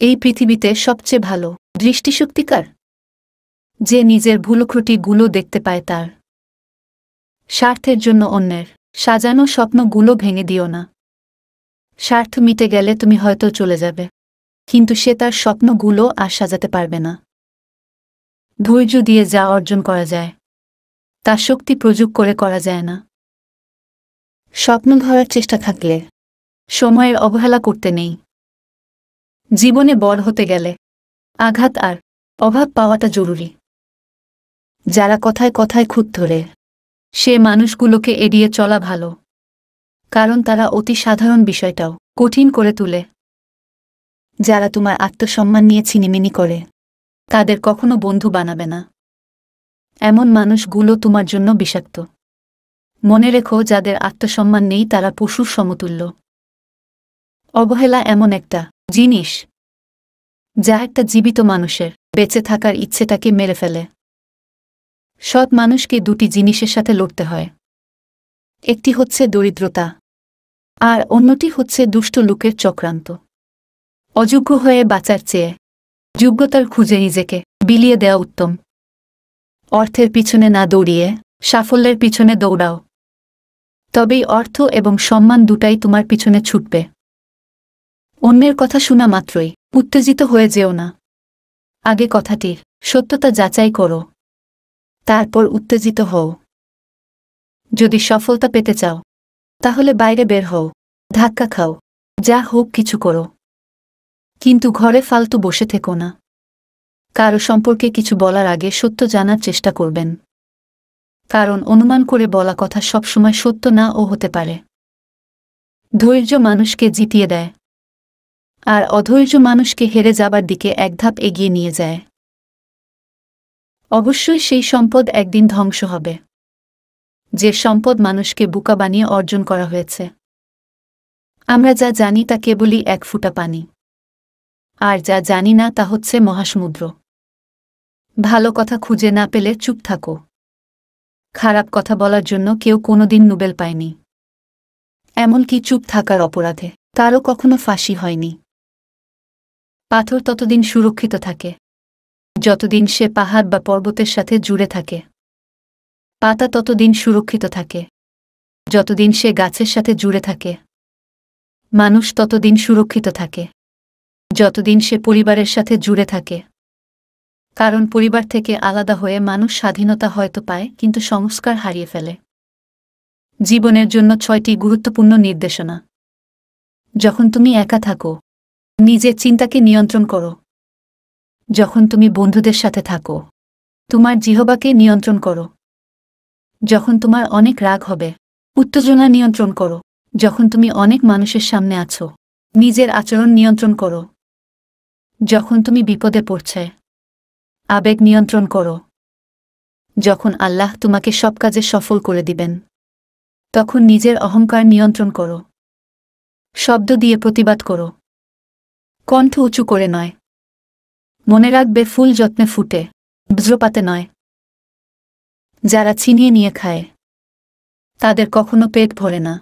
এই পৃথিবীতে সবচেয়ে ভালো দৃষ্টিশক্তিকার, যে নিজের ভুলক্রটিগুলো দেখতে পায় তার। স্বার্থের জন্য অন্যের সাজানো স্বপ্নগুলো ভেঙে দিও না। স্বার্থ মিটে গেলে তুমি হয়তো চলে যাবে, কিন্তু সে তার স্বপ্নগুলো আর সাজাতে পারবে না। ধৈর্য দিয়ে যা অর্জন করা যায় তা শক্তি প্রয়োগ করে করা যায় না। স্বপ্ন ধরার চেষ্টা থাকলে সময়ের অবহেলা করতে নেই। জীবনে বড় হতে গেলে আঘাত আর অভাব পাওয়াটা জরুরি। যারা কথায় কথায় খুঁত ধরে সে মানুষগুলোকে এড়িয়ে চলা ভালো, কারণ তারা অতি সাধারণ বিষয়টাও কঠিন করে তোলে। যারা তোমার আত্মসম্মান নিয়ে ছিনিমিনি করে তাদের কখনো বন্ধু বানাবে না। এমন মানুষগুলো তোমার জন্য বিষাক্ত। মনে রেখো, যাদের আত্মসম্মান নেই তারা পশুর সমতুল্য। অবহেলা এমন একটা জিনিস যা একটা জীবিত মানুষের বেঁচে থাকার ইচ্ছেটাকে মেরে ফেলে। সৎ মানুষকে দুটি জিনিসের সাথে লড়তে হয়। একটি হচ্ছে দরিদ্রতা, আর অন্যটি হচ্ছে দুষ্ট লোকের চক্রান্ত। অযোগ্য হয়ে বাঁচার চেয়ে যোগ্যতার খুঁজে নিজেকে বিলিয়ে দেওয়া উত্তম। অর্থের পিছনে না দৌড়িয়ে সাফল্যের পিছনে দৌড়াও, তবেই অর্থ এবং সম্মান দুটাই তোমার পিছনে ছুটবে। অন্যের কথা শোনা মাত্রই উত্তেজিত হয়ে যেও না। আগে কথাটির সত্যতা যাচাই করো, তারপর উত্তেজিত হও। যদি সফলতা পেতে চাও তাহলে বাইরে বের হও, ধাক্কা খাও, যা হোক কিছু করো, কিন্তু ঘরে ফালতু বসে থেকো না। কারো সম্পর্কে কিছু বলার আগে সত্য জানার চেষ্টা করবেন, কারণ অনুমান করে বলা কথা সবসময় সত্য না ও হতে পারে। ধৈর্য মানুষকে জিতিয়ে দেয়, আর অধৈর্য মানুষকে হেরে যাবার দিকে এক ধাপ এগিয়ে নিয়ে যায়। অবশ্যই সেই সম্পদ একদিন ধ্বংস হবে, যে সম্পদ মানুষকে বোকা বানিয়ে অর্জন করা হয়েছে। আমরা যা জানি তা কেবলই এক ফোঁটা পানি, আর যা জানি না তা হচ্ছে মহাসমুদ্র। ভালো কথা খুঁজে না পেলে চুপ থাকো। খারাপ কথা বলার জন্য কেউ কোনোদিন নোবেল পায়নি। এমনকি চুপ থাকার অপরাধে তারও কখনো ফাঁসি হয়নি। পাথর ততদিন সুরক্ষিত থাকে যতদিন সে পাহাড় বা পর্বতের সাথে জুড়ে থাকে। পাতা ততদিন সুরক্ষিত থাকে যতদিন সে গাছের সাথে জুড়ে থাকে। মানুষ ততদিন সুরক্ষিত থাকে যতদিন সে পরিবারের সাথে জুড়ে থাকে। কারণ পরিবার থেকে আলাদা হয়ে মানুষ স্বাধীনতা হয়তো পায়, কিন্তু সংস্কার হারিয়ে ফেলে। জীবনের জন্য 6টি গুরুত্বপূর্ণ নির্দেশনা। যখন তুমি একা থাকো, নিজের চিন্তাকে নিয়ন্ত্রণ করো। যখন তুমি বন্ধুদের সাথে থাকো, তোমার জিহ্বাকে নিয়ন্ত্রণ করো। যখন তোমার অনেক রাগ হবে, উত্তেজনা নিয়ন্ত্রণ করো। যখন তুমি অনেক মানুষের সামনে আছো, নিজের আচরণ নিয়ন্ত্রণ করো। যখন তুমি বিপদে পড়ছে, আবেগ নিয়ন্ত্রণ করো। যখন আল্লাহ তোমাকে সব কাজে সফল করে দিবেন, তখন নিজের অহংকার নিয়ন্ত্রণ করো। শব্দ দিয়ে প্রতিবাদ করো, কণ্ঠ উঁচু করে নয়। মনে রাখবে, ফুল যত্নে ফুটে, বজ্রপাতে নয়। যারা ছিনিয়ে নিয়ে খায় তাদের কখনো পেট ভরে না,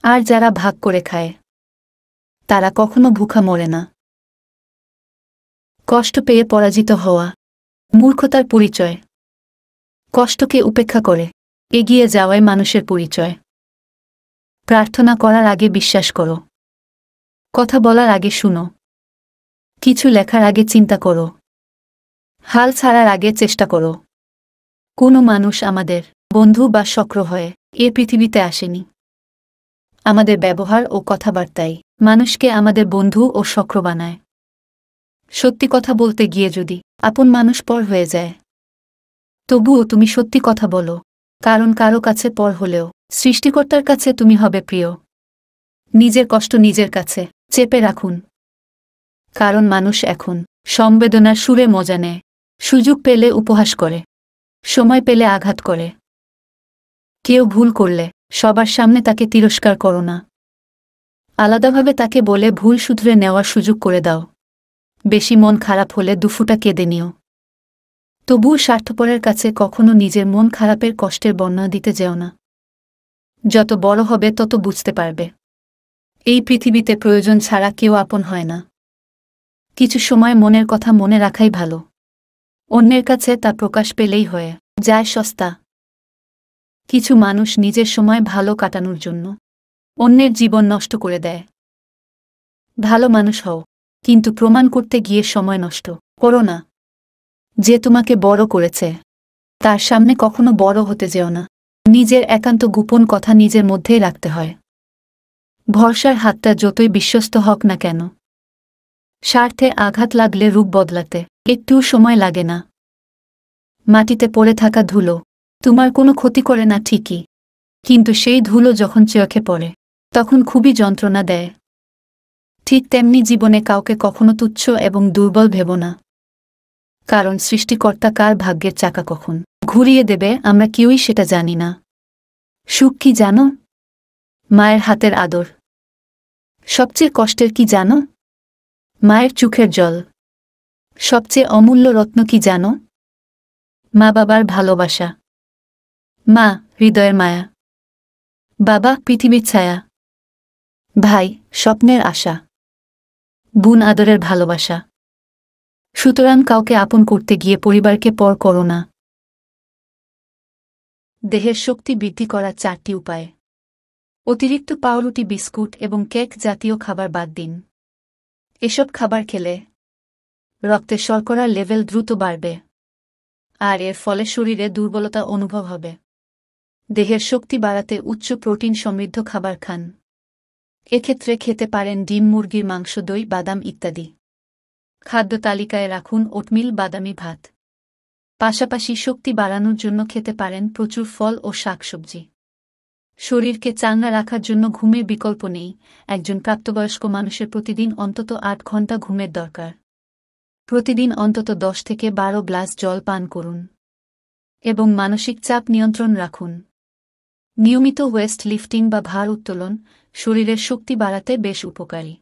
আর যারা ভাগ করে খায় তারা কখনো ভুখা মরে না। কষ্ট পেয়ে পরাজিত হওয়া মূর্খতার পরিচয়। কষ্টকে উপেক্ষা করে এগিয়ে যাওয়াই মানুষের পরিচয়। প্রার্থনা করার আগে বিশ্বাস করো। কথা বলার আগে শুনো। কিছু লেখার আগে চিন্তা করো। হাল ছাড়ার আগে চেষ্টা করো। কোনো মানুষ আমাদের বন্ধু বা শত্রু হয়ে এ পৃথিবীতে আসেনি। আমাদের ব্যবহার ও কথাবার্তাই মানুষকে আমাদের বন্ধু ও শত্রু বানায়। সত্যি কথা বলতে গিয়ে যদি আপন মানুষ পর হয়ে যায়, তবুও তুমি সত্যি কথা বলো, কারণ কারো কাছে পর হলেও সৃষ্টিকর্তার কাছে তুমি হবে প্রিয়। নিজের কষ্ট নিজের কাছে চেপে রাখুন, কারণ মানুষ এখন সংবেদনার সুরে মজা নেয়। সুযোগ পেলে উপহাস করে, সময় পেলে আঘাত করে। কেউ ভুল করলে সবার সামনে তাকে তিরস্কার করো না। আলাদাভাবে তাকে বলে ভুল শুধরে নেওয়ার সুযোগ করে দাও। বেশি মন খারাপ হলে দুফুটা কেঁদে নিও। তবুও স্বার্থপরের কাছে কখনো নিজের মন খারাপের কষ্টের বর্ণনা দিতে যেও না। যত বড় হবে তত বুঝতে পারবে, এই পৃথিবীতে প্রয়োজন ছাড়া কেউ আপন হয় না। কিছু সময় মনের কথা মনে রাখাই ভালো। অন্যের কাছে তা প্রকাশ পেলেই হয়ে যায় সস্তা। কিছু মানুষ নিজের সময় ভালো কাটানোর জন্য অন্যের জীবন নষ্ট করে দেয়। ভালো মানুষ হও, কিন্তু প্রমাণ করতে গিয়ে সময় নষ্ট করো না। যে তোমাকে বড় করেছে তার সামনে কখনো বড় হতে যেও না। নিজের একান্ত গোপন কথা নিজের মধ্যেই রাখতে হয়। ভরসার হাতটা যতই বিশ্বস্ত হোক না কেন, স্বার্থে আঘাত লাগলে রূপ বদলাতে একটুও সময় লাগে না। মাটিতে পড়ে থাকা ধুলো তোমার কোনো ক্ষতি করে না ঠিকই, কিন্তু সেই ধুলো যখন চোখে পড়ে তখন খুবই যন্ত্রণা দেয়। ঠিক তেমনি জীবনে কাউকে কখনো তুচ্ছ এবং দুর্বল ভেব না, কারণ সৃষ্টিকর্তা কার ভাগ্যের চাকা কখন ঘুরিয়ে দেবে আমরা কেউই সেটা জানি না। সুখ কি জানো? মায়ের হাতের আদর। সবচেয়ে কষ্টের কি জানো? মায়ের চোখের জল। সবচেয়ে অমূল্য রত্ন কি জানো? মা বাবার ভালোবাসা। মা হৃদয়ের মায়া, বাবা পৃথিবীর ছায়া, ভাই স্বপ্নের আশা, বোন আদরের ভালোবাসা। সুতরাং কাউকে আপন করতে গিয়ে পরিবারকে পর করো না। দেহের শক্তি বৃদ্ধি করার 4টি উপায়। অতিরিক্ত পাউরুটি, বিস্কুট এবং কেক জাতীয় খাবার বাদ দিন। এসব খাবার খেলে রক্তে শর্করার লেভেল দ্রুত বাড়বে, আর এর ফলে শরীরে দুর্বলতা অনুভব হবে। দেহের শক্তি বাড়াতে উচ্চ প্রোটিন সমৃদ্ধ খাবার খান। এক্ষেত্রে খেতে পারেন ডিম, মুরগির মাংস, দই, বাদাম ইত্যাদি। খাদ্য তালিকায় রাখুন ওটমিল, বাদামি ভাত। পাশাপাশি শক্তি বাড়ানোর জন্য খেতে পারেন প্রচুর ফল ও শাকসবজি। শরীরকে চাঙ্গা রাখার জন্য ঘুমের বিকল্প নেই। একজন প্রাপ্তবয়স্ক মানুষের প্রতিদিন অন্তত 8 ঘণ্টা ঘুমের দরকার। প্রতিদিন অন্তত 10 থেকে 12 গ্লাস জল পান করুন এবং মানসিক চাপ নিয়ন্ত্রণ রাখুন। নিয়মিত ওয়েস্ট লিফটিং বা ভার উত্তোলন শরীরের শক্তি বাড়াতে বেশ উপকারী।